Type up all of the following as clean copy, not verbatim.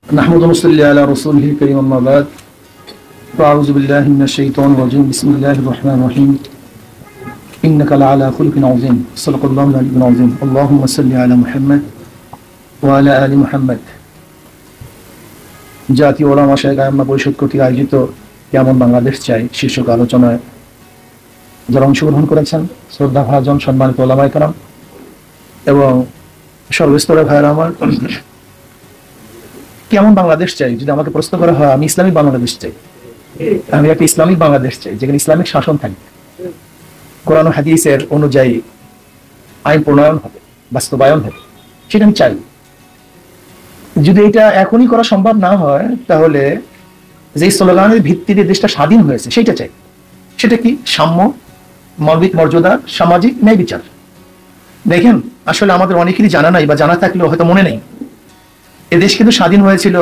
نحمد ونصلي على رسوله الكريم أما بعد فأعوذ بالله من الشيطان الرجيم بسم الله الرحمن الرحيم إنك لعلى خلق عظيم صدق الله العلي العظيم اللهم صل على محمد وعلى آل محمد জাতীয় ওলামা শায়েখ আইম্মা পরিষদ কর্তৃক আয়োজিত কেমন বাংলাদেশ চাই শীর্ষক আলোচনায় যারা অংশগ্রহণ করেছেন শ্রদ্ধাভাজন সম্মানিত ওলামায়ে কেরাম এবং সর্বস্তরের ভাইয়েরা আমার, কেমন বাংলাদেশ চাই যদি আমাকে প্রশ্ন করা হয়, আমি ইসলামিক বাংলাদেশ চাই। আমি একটা ইসলামিক বাংলাদেশ চাই যেখানে ইসলামিক শাসন থাকবে, কোরআন ও হাদিসের অনুযায়ী আইন প্রণয়ন হবে, বাস্তবায়ন হবে, সেটা আমি চাই। যদি এটা এখনই করা সম্ভব না হয় তাহলে যে স্লোগানের ভিত্তিতে দেশটা স্বাধীন হয়েছে সেটা চাই। সেটা কি? সাম্য, মানবিক মর্যাদা, সামাজিক ন্যায় বিচার। দেখেন, আসলে আমাদের অনেকেরই জানা নাই বা জানা থাকলেও হয়তো মনে নেই, এদেশ কিন্তু স্বাধীন হয়েছিল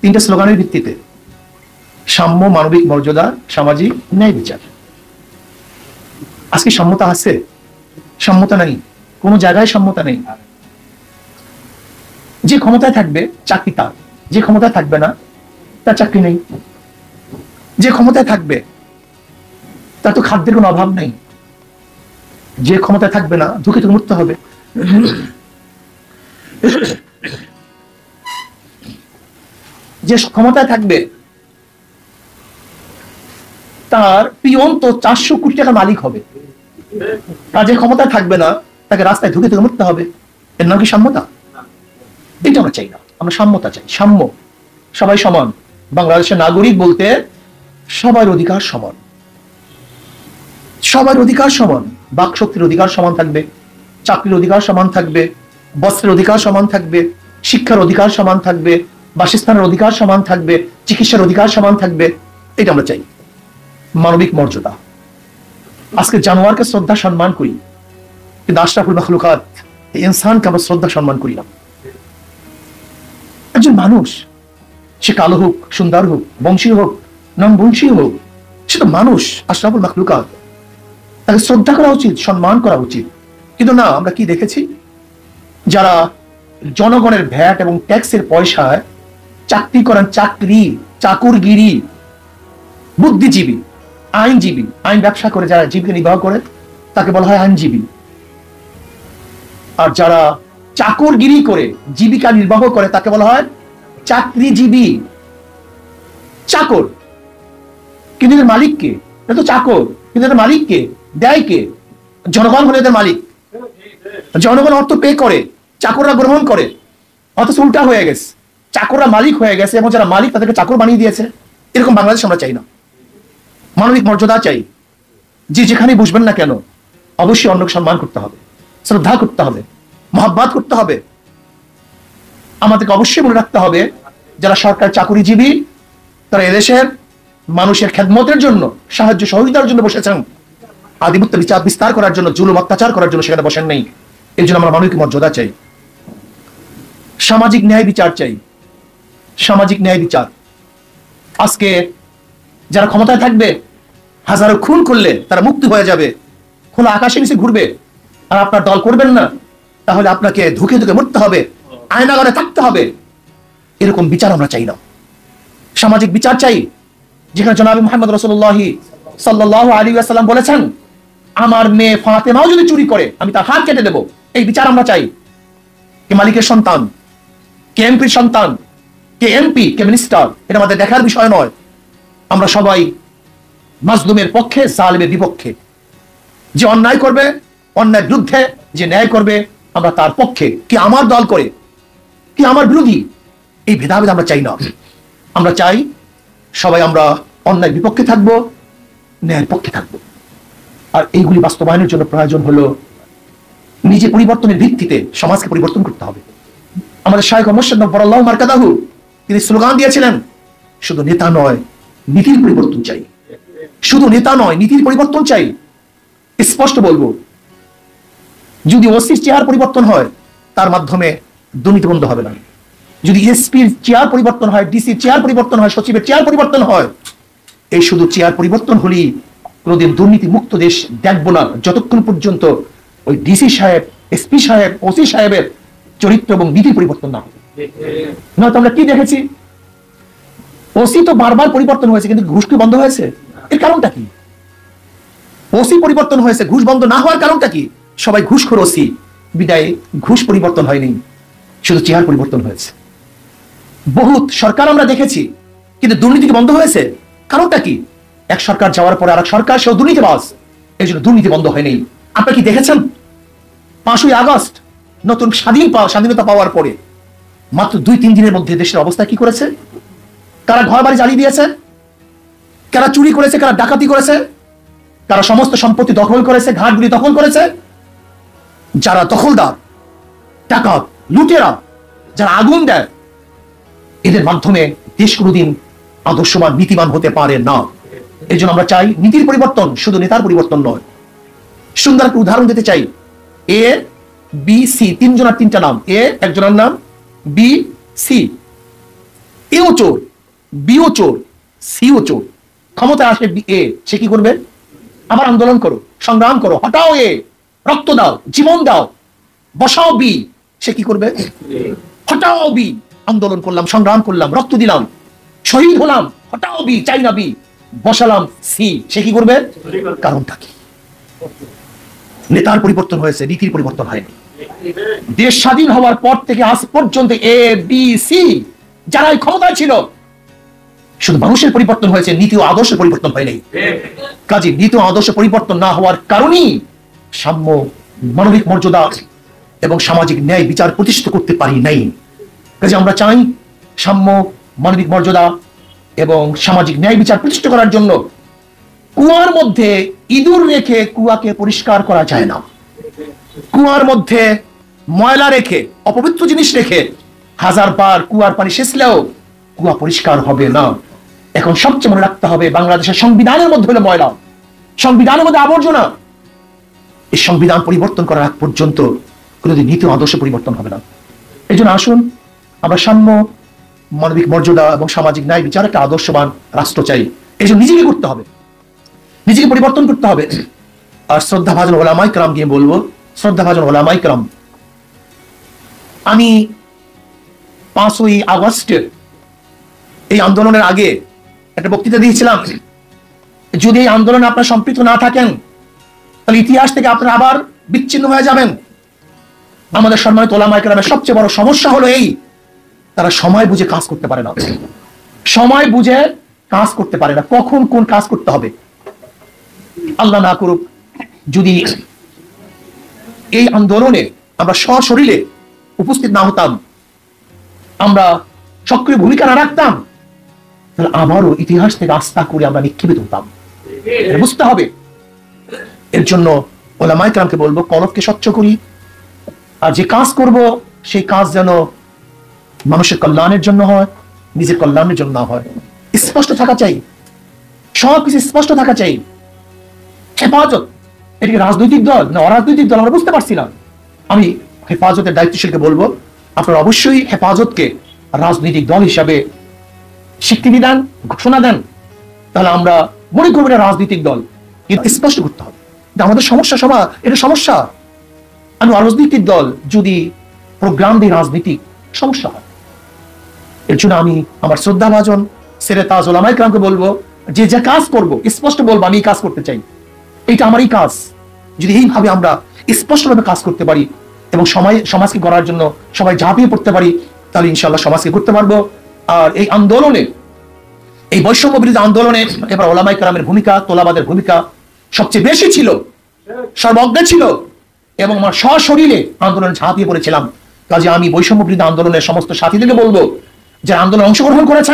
তিনটা স্লোগানের ভিত্তিতে: সাম্য, মানবিক মর্যাদা, সামাজিক ন্যায় বিচার। আজকে সাম্যতা আছে? সাম্যতা নেই, কোনো জায়গায় সাম্যতা নেই। যে ক্ষমতায় থাকবে চাকরি তার, যে ক্ষমতায় থাকবে না তার চাকরি নেই। যে ক্ষমতায় থাকবে তার তো খাদ্যের কোনো অভাব নেই। যে ক্ষমতায় থাকবে না দুঃখে তো মরতে হবে। যে ক্ষমতায় থাকবে তার পিয়ন তো 400 কোটি টাকার মালিক হবে, আর যে ক্ষমতায় থাকবে না তাকে রাস্তায় ধুকে ধুকে মরতে হবে। এর নাম কি সাম্যতা? এটা আমরা চাই না, আমরা সাম্যতা চাই। সাম্য, সবাই সমান। বাংলাদেশের নাগরিক বলতে সবার অধিকার সমান, সবার অধিকার সমান। বাক শক্তির অধিকার সমান থাকবে, চাকরির অধিকার সমান থাকবে, বস্ত্রের অধিকার সমান থাকবে, শিক্ষার অধিকার সমান থাকবে, বাসস্থানের অধিকার সমান থাকবে, চিকিৎসার অধিকার সমান থাকবে। এটা আমরা চাই। মানবিক মর্যাদা। আজকে জানোয়ারকে শ্রদ্ধা সম্মান করি, কিন্তু আশরাফুল মাখলুকাত ইনসানকে আমরা শ্রদ্ধা সম্মান করি না। একজন মানুষ, সে কালো হোক, সুন্দর হোক, বংশী হোক, নাম বংশী হোক, সে তো মানুষ, আশরাফুল মাখলুকাত। তাকে শ্রদ্ধা করা উচিত, সম্মান করা উচিত। কিন্তু না, আমরা কি দেখেছি? যারা জনগণের ভ্যাট এবং ট্যাক্সের পয়সায় চাকরি করেন, চাকরি, চাকুরগিরি, বুদ্ধিজীবী, আইনজীবী, আইন ব্যবসা করে যারা জীবিকা নির্বাহ করে তাকে বলা হয় আইনজীবী। আর যারা চাকরগিরি করে জীবিকা নির্বাহ করে তাকে বলা হয় চাকরিজীবী। চাকর, কিন্তু এদের মালিক কে? এটা তো চাকর, কিন্তু এদের মালিক কে? দেয় কে? জনগণ হলে এদের মালিক। জনগণ অর্থ পে করে, চাকররা গ্রহণ করে। অথচ উল্টা হয়ে গেছে, চাকররা মালিক হয়ে গেছে এবং যারা মালিক তাদেরকে চাকর বানিয়ে দিয়েছে। এরকম বাংলাদেশ আমরা চাই না। মানবিক মর্যাদা চাই। যে যেখানে বুঝবেন না কেন অবশ্যই অন্যকে সম্মান করতে হবে, শ্রদ্ধা করতে হবে, মহব্বত করতে হবে। আমাদেরকে অবশ্যই মনে রাখতে হবে যারা সরকার চাকরিজীবী তারা এদেশের মানুষের খেদমতের জন্য, সাহায্য সহযোগিতার জন্য বসেছেন, আধিপত্য বিচার বিস্তার করার জন্য, জুলুম অত্যাচার করার জন্য সেখানে বসেন নেই। এই জন্য আমরা মানবিক মর্যাদা চাই, সামাজিক ন্যায় বিচার চাই। সামাজিক ন্যায় বিচার। আজকে যারা ক্ষমতায় থাকবে হাজারো খুন করলে তারা মুক্তি হয়ে যাবে, খোলা আকাশের নিচে ঘুরবে, আর আপনার দল করবেন না, তাহলে আপনাকে ধুকে ধুকে মরতে হবে, আয়নাঘরে থাকতে হবে। এরকম বিচার আমরা চাই না। সামাজিক বিচার চাই, যেখানে জনাব মুহাম্মদ রাসূলুল্লাহ সাল্লাল্লাহু আলাইহি ওয়াসাল্লাম বলেছেন, আমার মেয়ে ফাতেমাও যদি চুরি করে আমি তার হাত কেটে দেব। এই বিচার আমরা চাই। কে মালিকের সন্তান, কে এমপির সন্তান, কে এমপি, কে মিনিস্টার, এটা আমাদের দেখার বিষয় নয়। আমরা সবাই মাজলুমের পক্ষে, জালেমের বিপক্ষে। যে অন্যায় করবে অন্যায়ের বিরুদ্ধে, যে ন্যায় করবে আমরা তার পক্ষে। কি আমার দল করে, কি আমার বিরোধী, এই ভেদাভেদ আমরা চাই না। আমরা চাই সবাই আমরা অন্যায়ের বিপক্ষে থাকবো, ন্যায়ের পক্ষে থাকবো। আর এইগুলি বাস্তবায়নের জন্য প্রয়োজন হলো নিজে পরিবর্তনের ভিত্তিতে সমাজকে পরিবর্তন করতে হবে। আমাদের শায়খ মুর্শিদ নব্বরাল্লাহু মারকাদাহু তিনি স্লোগান দিয়েছিলেন, শুধু নেতা নয় নীতির পরিবর্তন চাই। শুধু নেতা নয়, নীতির পরিবর্তন চাই। স্পষ্ট বলবো, যদি ওসির চেয়ার পরিবর্তন হয় তার মাধ্যমে দুর্নীতি বন্ধ হবে না। যদি এসপির চেয়ার পরিবর্তন হয়, ডিসির চেয়ার পরিবর্তন হয়, সচিবের চেয়ার পরিবর্তন হয়, এই শুধু চেয়ার পরিবর্তন হলেই কোনোদিন দুর্নীতি মুক্ত দেশ দেখবো না, যতক্ষণ পর্যন্ত ওই ডিসি সাহেব, এসপি সাহেব, ওসি সাহেবের চরিত্র এবং নীতি পরিবর্তন না হবে। নয়তো আমরা কি দেখেছি, ওসি তো বারবার পরিবর্তন হয়েছে কিন্তু ঘুষ কি বন্ধ হয়েছে? এর কারণটা কি? ওসি পরিবর্তন হয়েছে, ঘুষ বন্ধ না হওয়ার কারণটা কি? সবাই ঘুষখোর ওসি, বিদায় ঘুষ পরিবর্তন হয়নি, শুধু চেহারা পরিবর্তন হয়েছে। বহুত সরকার আমরা দেখেছি কিন্তু দুর্নীতি কি বন্ধ হয়েছে? কারণটা কি? এক সরকার যাওয়ার পরে আরেক সরকার সেও দুর্নীতিবাজ, এই জন্য দুর্নীতি বন্ধ হয়নি। আপনারা কি দেখেছেন 5ই আগস্ট নতুন স্বাধীনতা পাওয়ার পরে মাত্র 2-3 দিনের মধ্যে দেশের অবস্থা কি করেছে? কারা ঘর বাড়ি জ্বালিয়ে দিয়েছে, কারা চুরি করেছে, কারা ডাকাতি করেছে, কারা সমস্ত সম্পত্তি দখল করেছে, ঘাটগুলি দখল করেছে। যারা দখলদার, ডাকাত, লুটেরা, যারা আগুন দেয়, এদের মাধ্যমে দেশ কোনোদিন আদর্শবান নীতিবান হতে পারে না। এই জন্য আমরা চাই নীতির পরিবর্তন, শুধু নেতার পরিবর্তন নয়। সুন্দর একটা উদাহরণ দিতে চাই। এ বি সি, 3 জনের 3টা নাম। এ একজনের নাম, বি সি। এও চোর, বিও চোর, সিও চোর। ক্ষমতা আসে এ, সে কি করবে? আবার আন্দোলন করো, সংগ্রাম করো, হটাও এ, রক্ত দাও, জীবন দাও, বসাও বি, সে কি করবে? হটাও বি। আন্দোলন করলাম, সংগ্রাম করলাম, রক্ত দিলাম, শহীদ হলাম, হটাও বি, চাই না বি, বসালাম সি, সে কি করবে? কারণটা কি? নেতার পরিবর্তন হয়েছে, নীতির পরিবর্তন হয়নি। দেশ স্বাধীন হওয়ার পর থেকে আজ পর্যন্ত এ বি সি যারাই ক্ষমতায় ছিল, শুধু মানুষের পরিবর্তন হয়েছে, নীতি ও আদর্শের পরিবর্তন হয়নি। কাজে নীতি ও আদর্শ পরিবর্তন না হওয়ার কারণেই সাম্য, মানবিক মর্যাদা এবং সামাজিক ন্যায় বিচার প্রতিষ্ঠিত করতে পারি নাই। কাজে আমরা চাই সাম্য, মানবিক মর্যাদা এবং সামাজিক ন্যায় বিচার প্রতিষ্ঠা করার জন্য কুয়ার মধ্যে ইঁদুর রেখে কুয়াকে পরিষ্কার করা যায় না। কুয়ার মধ্যে ময়লা রেখে, অপবিত্র জিনিস রেখে 1000 বার কুয়ার পানি সেচলেও কুয়া পরিষ্কার হবে না। এখন সবচেয়ে মনে রাখতে হবে, বাংলাদেশের সংবিধানের মধ্যে হলো ময়লা, সংবিধানের মধ্যে আবর্জনা। এই সংবিধান পরিবর্তন করার আগ পর্যন্ত কোনোদিন নীতি আদর্শ পরিবর্তন হবে না। এই জন্য আসুন আমরা সাম্য, মানবিক মর্যাদা এবং সামাজিক ন্যায় বিচার একটা আদর্শবান রাষ্ট্র চাই। এই জন্য নিজেকে করতে হবে, নিজেকে পরিবর্তন করতে হবে। আর শ্রদ্ধাভাজন ওলামায়ে কেরাম গিয়ে বলবো, শ্রদ্ধাভাজন ওলামায়ে কেরাম, আমি 5ই আগস্টের এই আন্দোলনের আগে একটা বক্তৃতা দিয়েছিলাম, যদি এই আন্দোলনে আপনারা সম্পৃক্ত না থাকেন তাহলে ইতিহাস থেকে আপনারা আবার বিচ্ছিন্ন হয়ে যাবেন। আমাদের সম্মানিত ওলামায়ে কেরামের সবচেয়ে বড় সমস্যা হলো এই, তারা সময় বুঝে কাজ করতে পারে না, সময় বুঝে কাজ করতে পারে না, কখন কোন কাজ করতে হবে। আল্লাহ না করুক যদি এই আন্দোলনে আমরা সশরীরে উপস্থিত না হতাম, আমরা সক্রিয় ভূমিকা না রাখতাম, তাহলে আবারও ইতিহাস থেকে আস্থা করে আমরা নিক্ষেপিত হতাম। বুঝতে হবে। এর জন্য ওলামায়ে কেরামকে বলবো, কলবকে স্বচ্ছ করি, আর যে কাজ করব সেই কাজ যেন মানুষের কল্যাণের জন্য হয়, নিজের কল্যাণের জন্য না হয়। স্পষ্ট থাকা চাই, সবকিছু স্পষ্ট থাকা চাই। হেফাজত, এটিকে রাজনৈতিক দল না অরাজনৈতিক দল আমরা বুঝতে পারছি না। আমি হেফাজতের দায়িত্বশীলকে বলবো, আপনারা অবশ্যই হেফাজতকে রাজনৈতিক দল হিসাবে স্বীকৃতি দেন, ঘোষণা দেন, তাহলে আমরা মনে করবো এটা রাজনৈতিক দল। কিন্তু স্পষ্ট করতে হবে আমাদের সমস্যা, এটা সমস্যা। আমি অরাজনৈতিক দল যদি প্রোগ্রাম দিই রাজনীতিক, সমস্যা হয়। এর জন্য আমি আমার শ্রদ্ধাভাজন সেরে তাজ ওলামায়ে কেরামকে বলবো, যে যে কাজ করব স্পষ্ট বলবো, আমি এই কাজ করতে চাই, এইটা আমারই কাজ। যদি এইভাবে আমরা স্পষ্টভাবে কাজ করতে পারি এবং সমাজকে গড়ার জন্য সবাই ঝাঁপিয়ে পড়তে পারি, তাহলে ইনশাআল্লাহ সমাজকে করতে পারবো। আর এই আন্দোলনে, এই বৈষম্য বিরোধী আন্দোলনে এবার ওলামায়ে কেরামের ভূমিকা, তোলাবাদের ভূমিকা সবচেয়ে বেশি ছিল, সর্বজ্ঞ ছিল, এবং আমার সশরীরে আন্দোলনে ঝাঁপিয়ে পড়েছিলাম। কাজে আমি বৈষম্য বিরোধী আন্দোলনের সমস্ত সাথীদেরকে বলবো, যারা আন্দোলনে অংশগ্রহণ করেছেন,